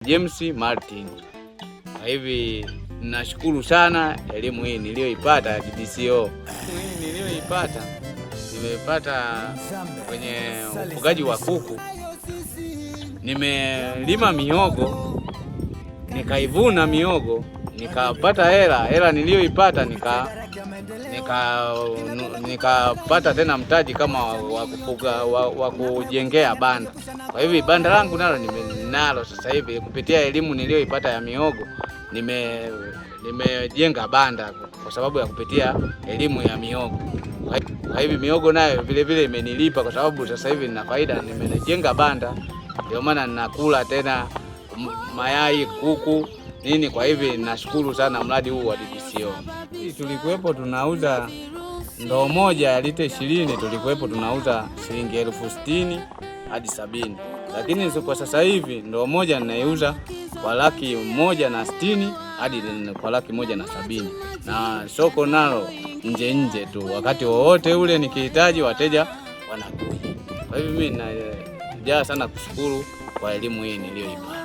James Martin. Kwa hivi nashukuru sana elimu hii niliyoipata ya DDCO. Hii niliyoipata nimeipata kwenye ufugaji wa kuku. Nimelima mihogo, nikaivuna mihogo, nikapata hela niliyoipata nikapata tena mtaji kama wa kujengea banda. Kwa hivi banda langu nalo ninalo sasa hivi kupitia elimu niliyoipata ya mihogo. Nimejenga banda kwa sababu ya kupitia elimu ya mihogo. Kwa hivi mihogo nayo vile vile imenilipa kwa sababu sasa hivi nina faida, nimejenga banda. Ndio maana ninakula tena mayai, kuku nini. Kwa hivi nashukuru sana mradi huu wa DDCO. Tulikuwepo tunauza ndoo moja ya lita 20, tulikuwepo tunauza shilingi 60,000 hadi 70,000. Lakini kwa sasa hivi ndoo moja ninaiuza kwa 160,000 hadi kwa 170,000. Na soko nalo nje tu, wakati wowote ule nikihitaji wateja wanakuja. Kwa hivyo mimi najaa sana kushukuru kwa elimu hii niliyoipata.